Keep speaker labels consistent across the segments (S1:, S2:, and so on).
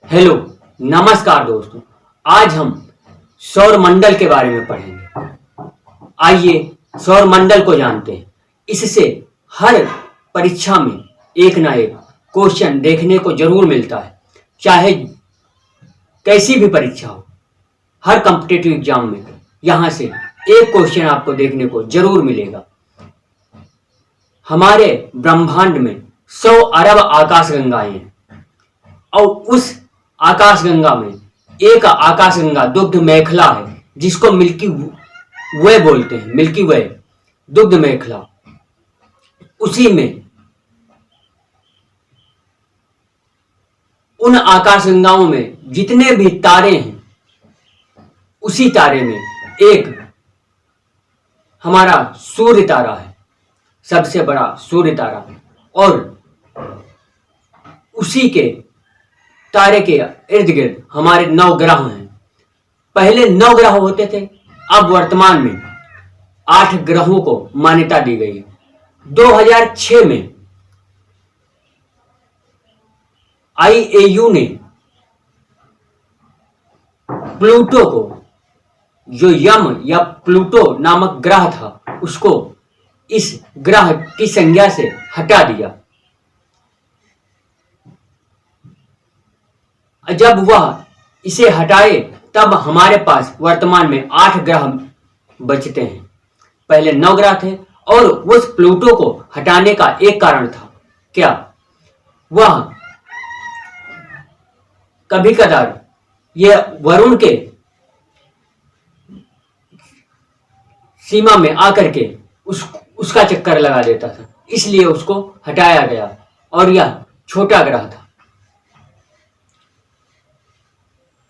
S1: Hello, नमस्कार दोस्तों। आज हम सौर मंडल के बारे में पढ़ेंगे। आइए सौर मंडल को जानते हैं। इससे हर परीक्षा में एक ना एक क्वेश्चन देखने को जरूर मिलता है, चाहे कैसी भी परीक्षा हो। हर कॉम्पिटिटिव एग्जाम में यहाँ से एक क्वेश्चन आपको देखने को जरूर मिलेगा। हमारे ब्रह्मांड में 100 अरब आकाशगंगाएं हैं और उस आकाशगंगा में एक आकाशगंगा दुग्ध मेखला है, जिसको मिल्की वे बोलते हैं। मिल्की वे दुग्ध मेखला, उसी में उन आकाशगंगाओं में जितने भी तारे हैं, उसी तारे में एक हमारा सूर्य तारा है, सबसे बड़ा सूर्य तारा। और उसी के तारे के इर्द गिर्द हमारे 9 ग्रह हैं। पहले 9 ग्रह होते थे, अब वर्तमान में 8 ग्रहों को मान्यता दी गई है। 2006 में IAU ने प्लूटो को, जो यम या प्लूटो नामक ग्रह था, उसको इस ग्रह की संज्ञा से हटा दिया। जब वह इसे हटाए तब हमारे पास वर्तमान में 8 ग्रह बचते हैं। पहले 9 ग्रह थे और उस प्लूटो को हटाने का एक कारण था। क्या? वह कभी कदार यह वरुण के सीमा में आकर के उसका चक्कर लगा देता था, इसलिए उसको हटाया गया और यह छोटा ग्रह था,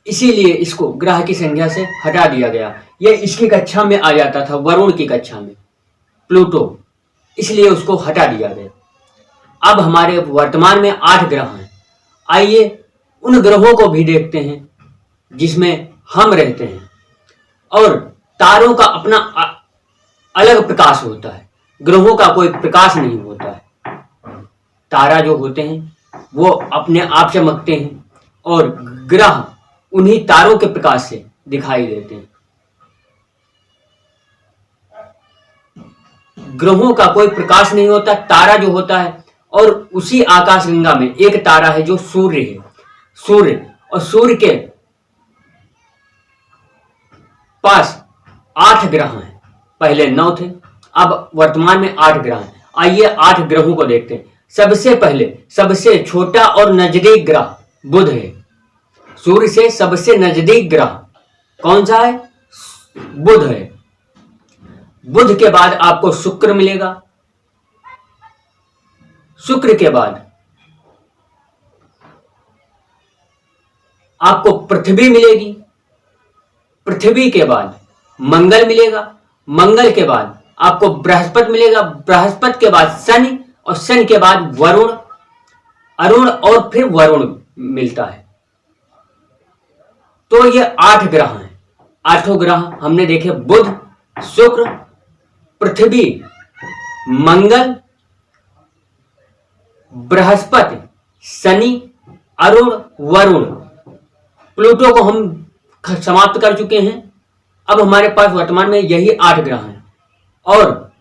S1: इसीलिए इसको ग्रह की संज्ञा से हटा दिया गया। यह इसकी कक्षा में आ जाता था, वरुण की कक्षा में, प्लूटो, इसलिए उसको हटा दिया गया। अब हमारे वर्तमान में 8 ग्रह हैं। आइए उन ग्रहों को भी देखते हैं जिसमें हम रहते हैं। और तारों का अपना अलग प्रकाश होता है, ग्रहों का कोई प्रकाश नहीं होता है। तारा जो होते हैं वो अपने आप चमकते हैं और ग्रह उन्हीं तारों के प्रकाश से दिखाई देते हैं। ग्रहों का कोई प्रकाश नहीं होता, तारा जो होता है। और उसी आकाशगंगा में एक तारा है जो सूर्य है। और सूर्य के पास 8 ग्रह हैं। पहले 9 थे, अब वर्तमान में 8 ग्रह हैं। आइए 8 ग्रहों को देखते हैं। सबसे पहले सबसे छोटा और नजदीक ग्रह बुध है। सूर्य से सबसे नजदीक ग्रह कौन सा है? बुध है। बुध के बाद आपको शुक्र मिलेगा। शुक्र के बाद आपको पृथ्वी मिलेगी। पृथ्वी के बाद मंगल मिलेगा। मंगल के बाद आपको बृहस्पति मिलेगा। बृहस्पति के बाद शनि और शनि के बाद वरुण, अरुण और फिर वरुण मिलता है। तो ये 8 ग्रह हैं। 8 ग्रह हमने देखे, बुध, शुक्र, पृथ्वी, मंगल, बृहस्पति, शनि, अरुण, वरुण। प्लूटो को हम समाप्त कर चुके हैं। अब हमारे पास वर्तमान में यही 8 ग्रह हैं। और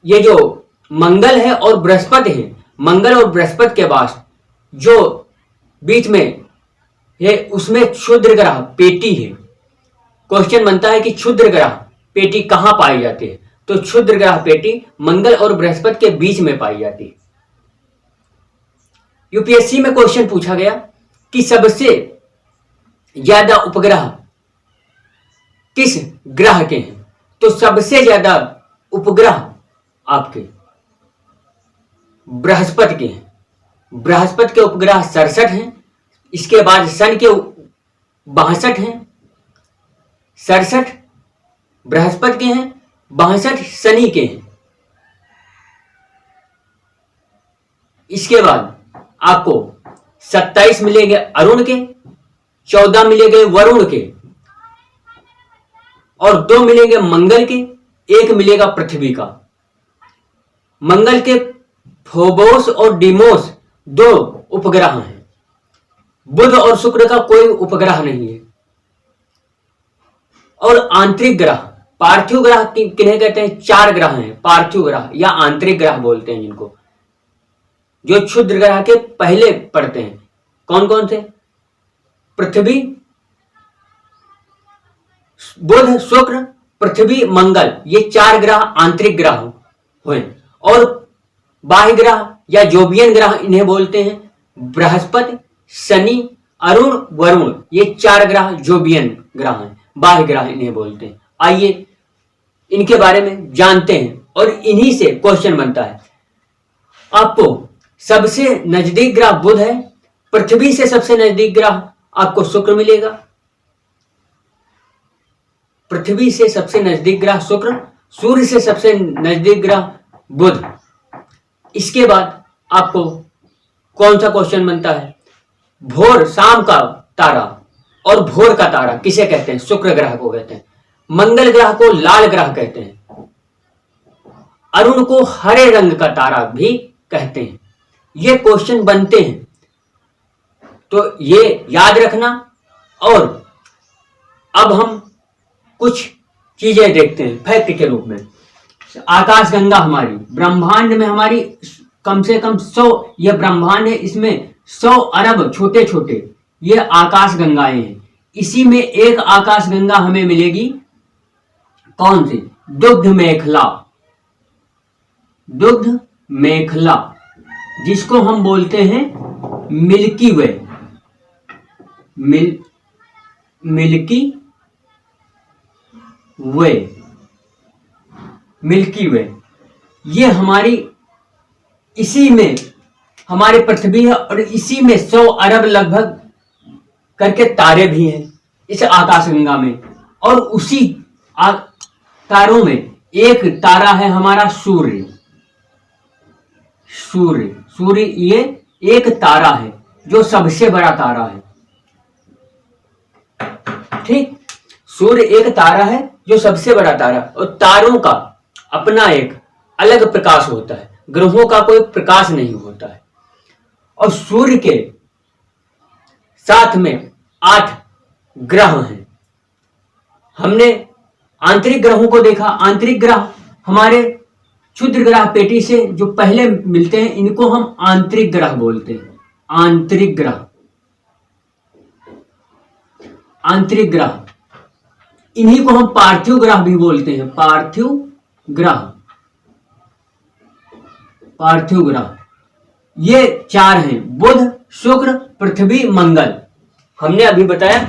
S1: ये जो मंगल है और बृहस्पति है, मंगल और बृहस्पति के बाद जो बीच में है, उसमें क्षुद्र ग्रह पेटी है। क्वेश्चन बनता है कि क्षुद्र ग्रह पेटी कहां पाई जाती है? तो क्षुद्र ग्रह पेटी मंगल और बृहस्पति के बीच में पाई जाती है। यूपीएससी में क्वेश्चन पूछा गया कि सबसे ज्यादा उपग्रह किस ग्रह के हैं? तो सबसे ज्यादा उपग्रह आपके बृहस्पति के हैं। बृहस्पति के उपग्रह 67 हैं। इसके बाद शनि के 62 हैं। 67 बृहस्पति के हैं, 62 शनि के हैं। इसके बाद आपको 27 मिलेंगे अरुण के, 14 मिलेंगे वरुण के और 2 मिलेंगे मंगल के, 1 मिलेगा पृथ्वी का। मंगल के फोबोस और डीमोस 2 उपग्रह हैं। बुध और शुक्र का कोई उपग्रह नहीं है। और आंतरिक ग्रह, पार्थिव ग्रह किन्हें कहते हैं? 4 ग्रह हैं पार्थिव ग्रह या आंतरिक ग्रह बोलते हैं जिनको, जो क्षुद्र ग्रह के पहले पड़ते हैं। कौन कौन से? पृथ्वी, बुध, शुक्र, पृथ्वी, मंगल, ये 4 ग्रह आंतरिक ग्रह हुए। और बाह्य ग्रह या जोबियन ग्रह इन्हें बोलते हैं बृहस्पति, शनि, अरुण, वरुण, ये 4 ग्रह जोबियन ग्रह हैं, बाह्य ग्रह इन्हें बोलते हैं। आइए इनके बारे में जानते हैं और इन्हीं से क्वेश्चन बनता है। आपको सबसे नजदीक ग्रह बुध है, पृथ्वी से सबसे नजदीक ग्रह आपको शुक्र मिलेगा, पृथ्वी से सबसे नजदीक ग्रह शुक्र, सूर्य से सबसे नजदीक ग्रह बुध। इसके बाद आपको कौन सा क्वेश्चन बनता है? भोर, शाम का तारा और भोर का तारा किसे कहते हैं? शुक्र ग्रह को कहते हैं। मंगल ग्रह को लाल ग्रह कहते हैं। अरुण को हरे रंग का तारा भी कहते हैं। ये क्वेश्चन बनते हैं, तो ये याद रखना। और अब हम कुछ चीजें देखते हैं फैक्ट के रूप में। आकाशगंगा हमारी ब्रह्मांड में हमारी कम से कम 100, यह ब्रह्मांड है, इसमें 100 अरब छोटे छोटे ये आकाश गंगाएं हैं। इसी में एक आकाश गंगा हमें मिलेगी, कौन सी? दुग्ध मेखला, दुग्ध मेखला, जिसको हम बोलते हैं मिल्की वे, मिल्की वे, मिल्की वे। ये हमारी इसी में हमारी पृथ्वी है और इसी में 100 अरब लगभग करके तारे भी हैं इस आकाशगंगा में। और उसी तारों में एक तारा है हमारा सूर्य। सूर्य ये एक तारा है जो सबसे बड़ा तारा है। ठीक, सूर्य एक तारा है जो सबसे बड़ा तारा, और तारों का अपना एक अलग प्रकाश होता है, ग्रहों का कोई प्रकाश नहीं होता है। और सूर्य के साथ में 8 ग्रह हैं। हमने आंतरिक ग्रहों को देखा। आंतरिक ग्रह हमारे क्षुद्र ग्रह पेटी से जो पहले मिलते हैं, इनको हम आंतरिक ग्रह बोलते हैं। आंतरिक ग्रह, आंतरिक ग्रह, इन्हीं को हम पार्थिव ग्रह भी बोलते हैं। पार्थिव ग्रह, पार्थिव ग्रह ये 4 हैं, बुध, शुक्र, पृथ्वी, मंगल। हमने अभी बताया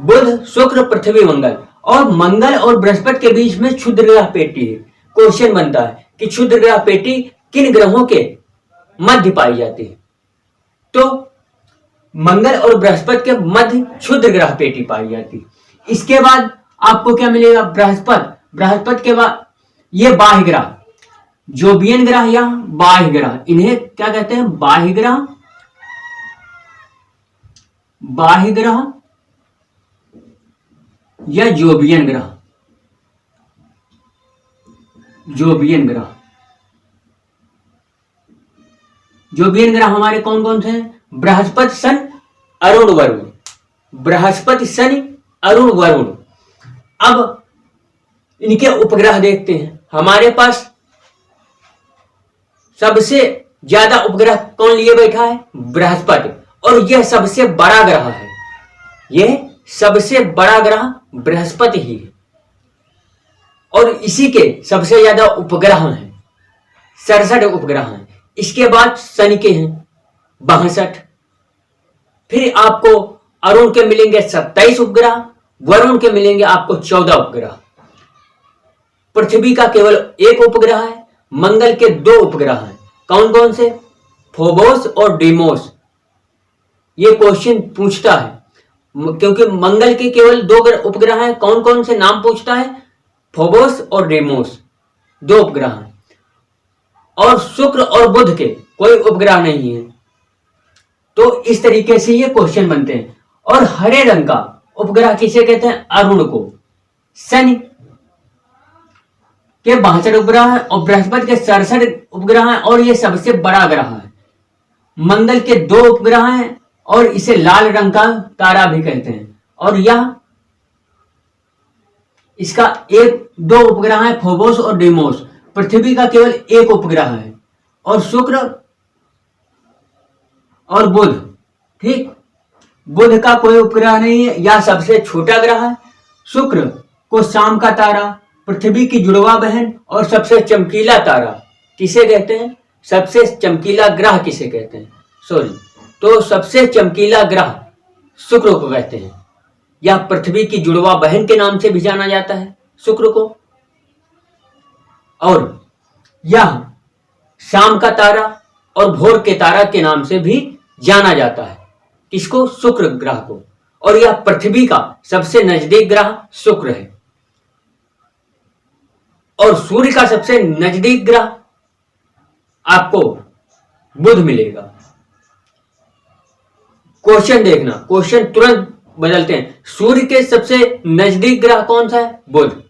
S1: बुध, शुक्र, पृथ्वी, मंगल। और मंगल और बृहस्पति के बीच में क्षुद्र ग्रह पेटी है। क्वेश्चन बनता है कि क्षुद्र ग्रह पेटी किन ग्रहों के मध्य पाई जाती है? तो मंगल और बृहस्पति के मध्य क्षुद्र ग्रह पेटी पाई जाती है। इसके बाद आपको क्या मिलेगा? बृहस्पति। बृहस्पति के बाद ये बाह्य ग्रह, जोबियन ग्रह या बाह्य ग्रह, इन्हें क्या कहते हैं? बाह्य ग्रह, बाह्य ग्रह या जोबियन ग्रह, जोबियन ग्रह। जोबियन ग्रह हमारे कौन कौन से हैं? बृहस्पति, शनि, अरुण, वरुण। बृहस्पति, शनि, अरुण, वरुण। अब इनके उपग्रह देखते हैं। हमारे पास सबसे ज्यादा उपग्रह कौन लिए बैठा है? बृहस्पति। और यह सबसे बड़ा ग्रह है, यह सबसे बड़ा ग्रह बृहस्पति ही है। और इसी के सबसे ज्यादा उपग्रह हैं, 67 उपग्रह हैं। इसके बाद शनि के हैं 62। फिर आपको अरुण के मिलेंगे 27 उपग्रह, वरुण के मिलेंगे आपको 14 उपग्रह। पृथ्वी का केवल 1 उपग्रह है, मंगल के 2 उपग्रह हैं। कौन कौन से? फोबोस और डीमोस। ये क्वेश्चन पूछता है क्योंकि मंगल के केवल 2 उपग्रह हैं। कौन कौन से नाम पूछता है? फोबोस और डेमोस, 2 उपग्रह हैं। और शुक्र और बुध के कोई उपग्रह नहीं है। तो इस तरीके से ये क्वेश्चन बनते हैं। और हरे रंग का उपग्रह किसे कहते हैं? अरुण को। शनि के 62 उपग्रह हैं और बृहस्पति के 67 उपग्रह हैं और ये सबसे बड़ा ग्रह है। मंगल के 2 उपग्रह हैं और इसे लाल रंग का तारा भी कहते हैं। और यह इसका एक दो उपग्रह है, फोबोस और डीमोस। पृथ्वी का केवल एक उपग्रह है, और शुक्र और बुध, ठीक, बुध का कोई उपग्रह नहीं है, यह सबसे छोटा ग्रह है। शुक्र को शाम का तारा, पृथ्वी की जुड़वा बहन और सबसे चमकीला तारा किसे कहते हैं? सबसे चमकीला ग्रह किसे कहते हैं? सॉरी, तो सबसे चमकीला ग्रह शुक्र को कहते हैं। यह पृथ्वी की जुड़वा बहन के नाम से भी जाना जाता है शुक्र को, और यह शाम का तारा और भोर के तारा के नाम से भी जाना जाता है। किसको? शुक्र ग्रह को। और यह पृथ्वी का सबसे नजदीक ग्रह शुक्र है, और सूर्य का सबसे नजदीक ग्रह आपको बुध मिलेगा। क्वेश्चन देखना, क्वेश्चन तुरंत बदलते हैं। सूर्य के सबसे नजदीक ग्रह कौन सा है? बुध।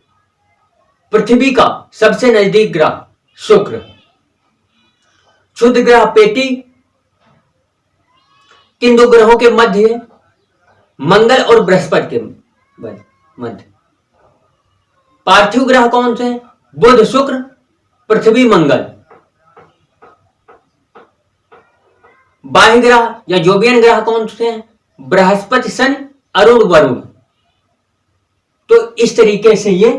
S1: पृथ्वी का सबसे नजदीक ग्रह शुक्र। क्षुद्र ग्रह पेटी किन दो ग्रहों के मध्य है? मंगल और बृहस्पति के मध्य। पार्थिव ग्रह कौन से हैं? बुध शुक्र, पृथ्वी मंगल। बाह्य ग्रह या जोबियन ग्रह कौन से हैं? बृहस्पति शनि अरुण वरुण। तो इस तरीके से ये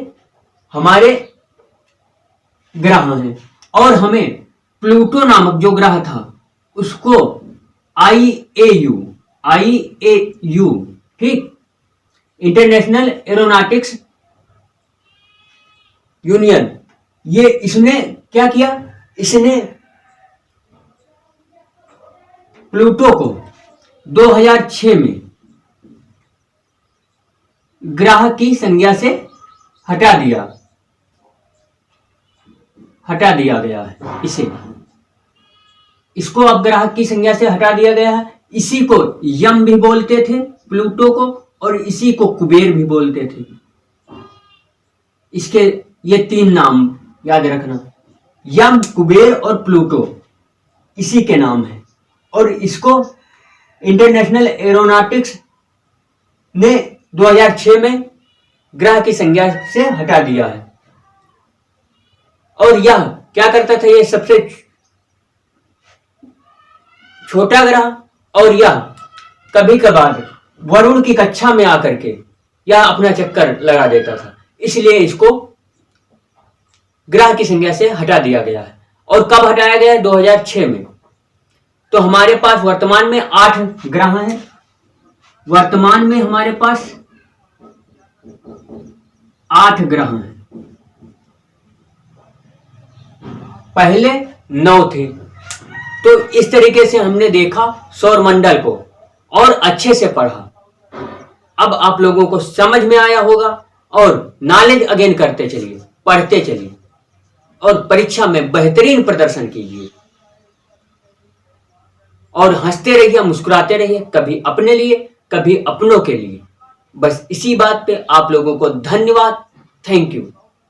S1: हमारे ग्रह हैं। और हमें प्लूटो नामक जो ग्रह था उसको IAU, ठीक, इंटरनेशनल एरोनॉटिक्स यूनियन, ये इसने क्या किया? इसने प्लूटो को 2006 में ग्रह की संज्ञा से हटा दिया गया है। इसको अब ग्रह की संज्ञा से हटा दिया गया है। इसी को यम भी बोलते थे प्लूटो को, और इसी को कुबेर भी बोलते थे। इसके ये तीन नाम याद रखना, यम, कुबेर और प्लूटो इसी के नाम है। और इसको इंटरनेशनल एरोनॉटिक्स ने 2006 में ग्रह की संज्ञा से हटा दिया है। और यह क्या करता था? ये सबसे छोटा ग्रह, और यह कभी कभार वरुण की कक्षा में आकर के यह अपना चक्कर लगा देता था, इसलिए इसको ग्रह की संज्ञा से हटा दिया गया है। और कब हटाया गया है? 2006 में। तो हमारे पास वर्तमान में 8 ग्रह हैं। वर्तमान में हमारे पास 8 ग्रह हैं। पहले 9 थे। तो इस तरीके से हमने देखा सौर मंडल को और अच्छे से पढ़ा। अब आप लोगों को समझ में आया होगा, और नॉलेज अगेन करते चलिए, पढ़ते चलिए, और परीक्षा में बेहतरीन प्रदर्शन कीजिए, और हंसते रहिए, मुस्कुराते रहिए, कभी अपने लिए कभी अपनों के लिए। बस इसी बात पे आप लोगों को धन्यवाद। Thank you.